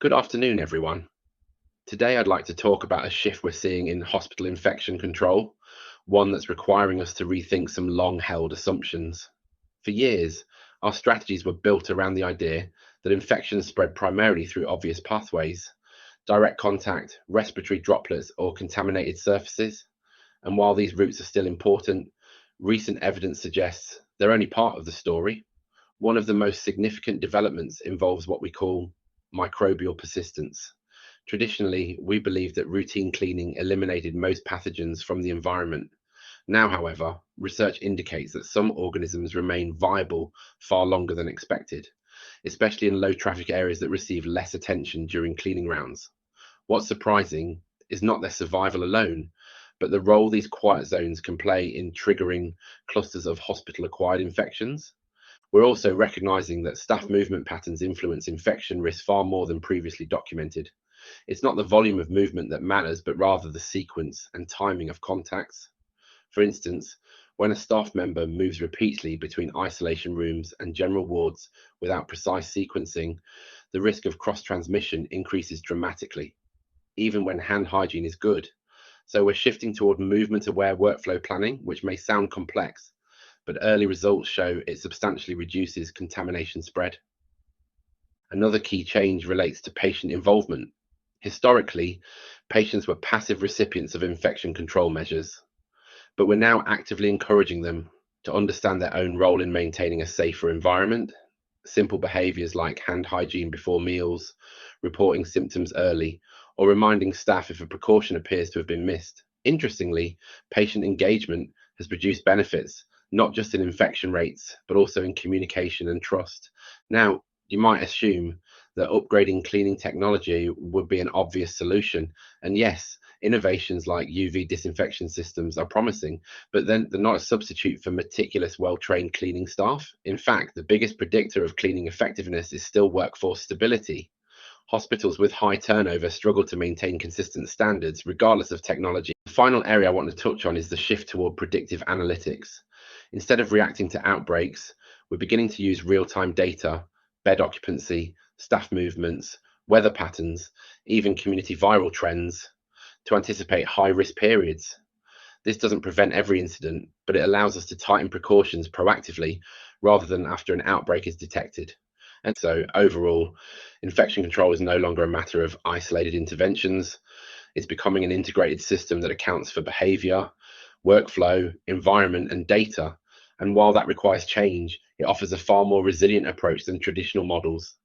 Good afternoon, everyone. Today, I'd like to talk about a shift we're seeing in hospital infection control, one that's requiring us to rethink some long held assumptions. For years, our strategies were built around the idea that infections spread primarily through obvious pathways, direct contact, respiratory droplets, or contaminated surfaces. And while these routes are still important, recent evidence suggests they're only part of the story. One of the most significant developments involves what we call microbial persistence. Traditionally, we believed that routine cleaning eliminated most pathogens from the environment. Now, however, research indicates that some organisms remain viable far longer than expected, especially in low traffic areas that receive less attention during cleaning rounds. What's surprising is not their survival alone, but the role these quiet zones can play in triggering clusters of hospital acquired infections. We're also recognizing that staff movement patterns influence infection risk far more than previously documented. It's not the volume of movement that matters, but rather the sequence and timing of contacts. For instance, when a staff member moves repeatedly between isolation rooms and general wards without precise sequencing, the risk of cross transmission increases dramatically, even when hand hygiene is good. So we're shifting toward movement aware workflow planning, which may sound complex, but early results show it substantially reduces contamination spread. Another key change relates to patient involvement. Historically, patients were passive recipients of infection control measures, but we're now actively encouraging them to understand their own role in maintaining a safer environment. Simple behaviors like hand hygiene before meals, reporting symptoms early, or reminding staff if a precaution appears to have been missed. Interestingly, patient engagement has produced benefits, not just in infection rates, but also in communication and trust. Now, you might assume that upgrading cleaning technology would be an obvious solution. And yes, innovations like UV disinfection systems are promising, but then they're not a substitute for meticulous, well trained cleaning staff. In fact, the biggest predictor of cleaning effectiveness is still workforce stability. Hospitals with high turnover struggle to maintain consistent standards, regardless of technology. The final area I want to touch on is the shift toward predictive analytics. Instead of reacting to outbreaks, we're beginning to use real time data, bed occupancy, staff movements, weather patterns, even community viral trends to anticipate high risk periods. This doesn't prevent every incident, but it allows us to tighten precautions proactively rather than after an outbreak is detected. And so, overall, infection control is no longer a matter of isolated interventions. It's becoming an integrated system that accounts for behavior, workflow, environment, and data. And while that requires change, it offers a far more resilient approach than traditional models.